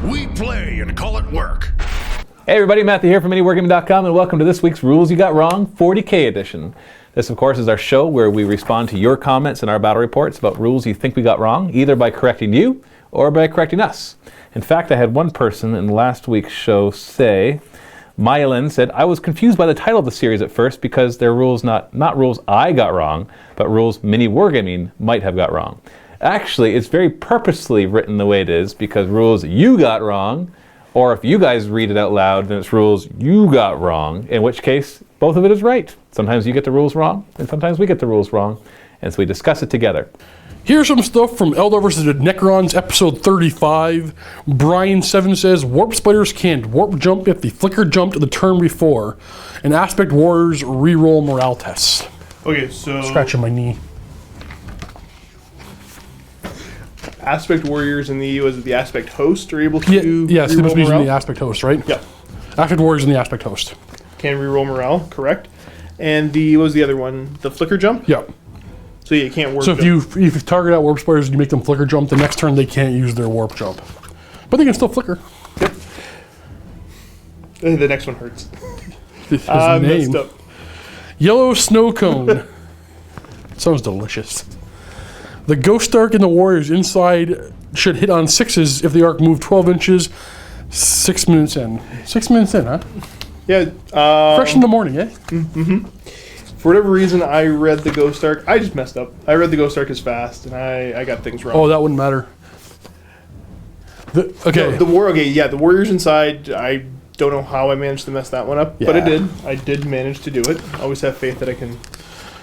We play and call it work. Hey everybody, Matthew here from MiniWarGaming.com, and welcome to this week's Rules You Got Wrong 40K edition. This, of course, is our show where we respond to your comments in our battle reports about rules you think we got wrong, either by correcting you or by correcting us. In fact, I had one person in last week's show say, Myelin said, I was confused by the title of the series at first because they're rules not rules I got wrong, but rules MiniWarGaming might have got wrong. Actually, it's very purposely written the way it is because rules you got wrong, or if you guys read it out loud, then it's rules you got wrong, in which case, both of it is right. Sometimes you get the rules wrong, and sometimes we get the rules wrong, and so we discuss it together. Here's some stuff from Eldar vs. the Necrons, episode 35. Brian7 says, Warp Spiders can't warp jump if they flicker jumped the turn before. And Aspect Warriors reroll morale tests. Okay, so Scratching my knee. Aspect Warriors in the EU, is it the Aspect Host are able to yes, they must be reroll using morale? the Aspect Host, right? Yep. Aspect Warriors and the Aspect Host. Can reroll morale, correct. And what was the other one? The Flicker Jump? Yep. So you can't warp So jump. if you target out Warp Spiders and you make them flicker jump, the next turn they can't use their warp jump. But they can still flicker. Yep. The next one hurts. His Messed name. up. Yellow Snow Cone. Sounds delicious. The Ghost Arc in the Warriors inside should hit on 6s if the arc moved 12 inches 6 minutes in. 6 minutes in, huh? Yeah. Fresh in the morning, eh? For whatever reason, I read the Ghost Arc. I just messed up. I read the Ghost Arc as fast, and I got things wrong. Oh, that wouldn't matter. Okay. The Warriors inside, I don't know how I managed to mess that one up, but I did. I did manage to do it. I always have faith that I can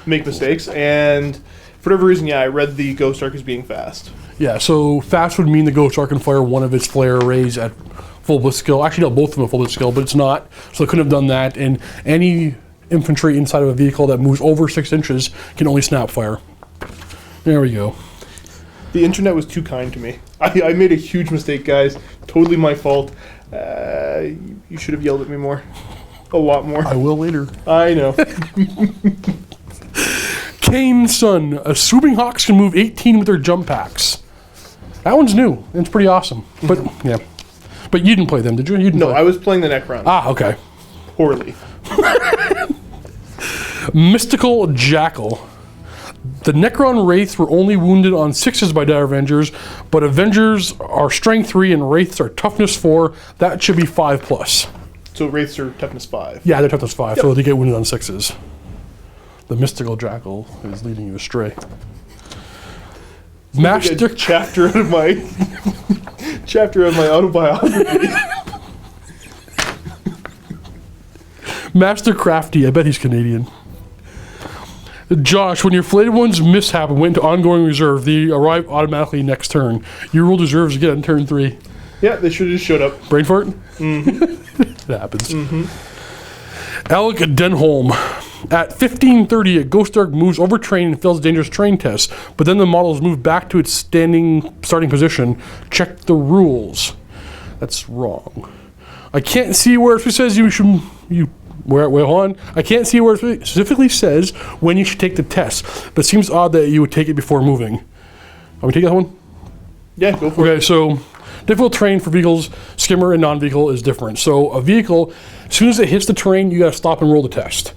make mistakes, and for whatever reason, I read the Ghost Arc as being fast. Yeah, so fast would mean the Ghost Arc can fire one of its flare arrays at full blitz skill. Actually, no, both of them at full blitz skill, but it's not. So they couldn't have done that, and any infantry inside of a vehicle that moves over 6 inches can only snap fire. There we go. The internet was too kind to me. I made a huge mistake, guys. Totally my fault. You should have yelled at me more. A lot more. I will later. I know. Kane's Son. Swooping Hawks can move 18 with their jump packs. That one's new. It's pretty awesome. But, yeah. But you didn't play them, did you? You didn't No, play. I was playing the Necron. Ah, okay. Poorly. Mystical Jackal. The Necron Wraiths were only wounded on 6s by Dire Avengers, but Avengers are Strength 3 and Wraiths are Toughness 4. That should be 5+. So Wraiths are toughness 5. Yeah, they're Toughness 5, so they get wounded on 6s. The Mystical Jackal is leading you astray. Like a chapter of my autobiography. Master Crafty, I bet he's Canadian. Josh, when your flayed ones mishap and went to ongoing reserve, they arrive automatically next turn. You rolled reserves again on turn 3. Yeah, they should have just showed up. Brain fart? Mm-hmm. It happens. Mm-hmm. Alec Denholm. At 15:30, a Ghost Arc moves over terrain and fails dangerous terrain tests, but then the model is moved back to its starting position. Check the rules. That's wrong. I can't see where it says wait, hold on. I can't see where it specifically says when you should take the test, but it seems odd that you would take it before moving. Want me to take that one? Yeah, go for it. Okay, so difficult terrain for vehicles, skimmer, and non-vehicle is different. So a vehicle, as soon as it hits the terrain, you got to stop and roll the test.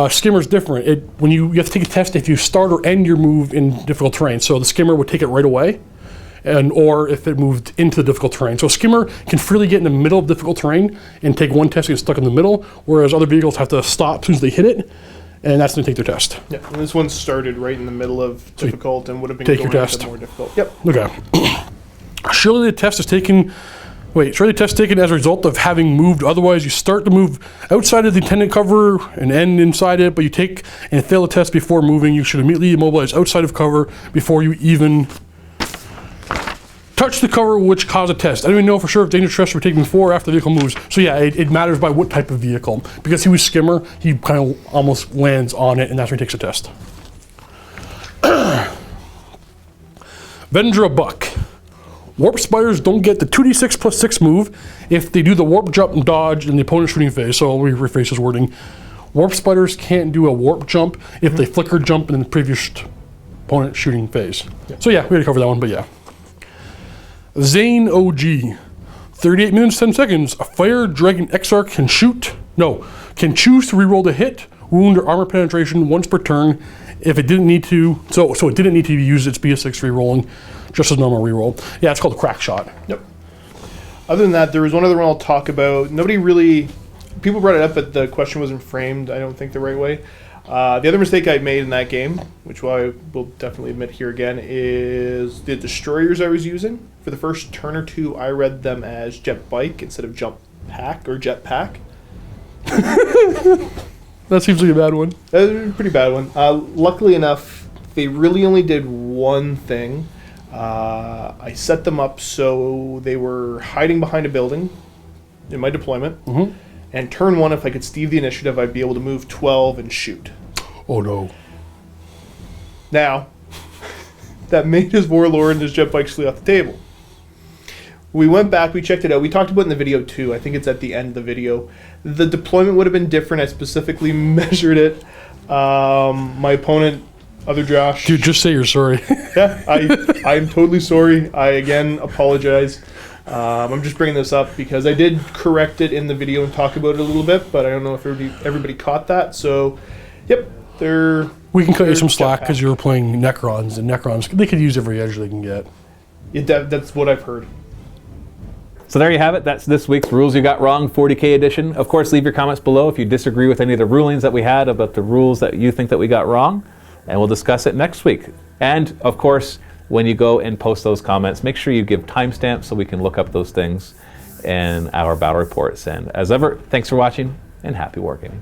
Skimmer's different. You have to take a test if you start or end your move in difficult terrain. So the skimmer would take it right away, or if it moved into the difficult terrain. So a skimmer can freely get in the middle of difficult terrain and take one test and get stuck in the middle, whereas other vehicles have to stop as soon as they hit it, and that's when they take their test. Yeah, and this one started right in the middle of difficult and would have been take going your into test. more difficult. Yep. Okay. Surely the test is taken as a result of having moved. Otherwise, you start to move outside of the intended cover and end inside it, but you take and fail the test before moving. You should immediately immobilize outside of cover before you even touch the cover which caused a test. I don't even know for sure if dangerous tests were taken before or after the vehicle moves. So yeah, it matters by what type of vehicle. Because he was skimmer, he kind of almost lands on it, and that's when he takes a test. Vendra Buck. Warp Spiders don't get the 2d6 plus 6 move if they do the warp jump and dodge in the opponent's shooting phase. So we rephrase his wording. Warp Spiders can't do a warp jump if they flicker jump in the previous opponent's shooting phase. Yeah. So yeah, we had to cover that one, but yeah. Zane OG. 38 minutes, 10 seconds. A Fire Dragon Exarch can choose to reroll the hit, wound, or armor penetration once per turn if it didn't need to. So it didn't need to use its BS6 rerolling, just as normal reroll. Yeah, it's called a crack shot. Yep. Other than that, there was one other one I'll talk about. People brought it up, but the question wasn't framed, I don't think, the right way. The other mistake I made in that game, which I will definitely admit here again, is the destroyers I was using. For the first turn or two, I read them as jet bike instead of jump pack or jet pack. That seems like a bad one. That was a pretty bad one. Luckily enough, they really only did one thing. I set them up so they were hiding behind a building in my deployment. Mm-hmm. And turn one, if I could Steve the initiative, I'd be able to move 12 and shoot. Oh no. Now, that made his Warlord and his jet bike flee off the table. We went back, we checked it out. We talked about it in the video too. I think it's at the end of the video. The deployment would have been different. I specifically measured it. My opponent, other Josh. Dude, just say you're sorry. Yeah, I'm totally sorry. I again apologize. I'm just bringing this up because I did correct it in the video and talk about it a little bit, but I don't know if everybody caught that. So, yep, we can cut you some slack because you were playing Necrons, and Necrons, they could use every edge they can get. That's what I've heard. So there you have it. That's this week's Rules You Got Wrong 40K edition. Of course, leave your comments below if you disagree with any of the rulings that we had about the rules that you think that we got wrong, and we'll discuss it next week. And, of course, when you go and post those comments, make sure you give timestamps so we can look up those things in our battle reports. And as ever, thanks for watching, and happy wargaming.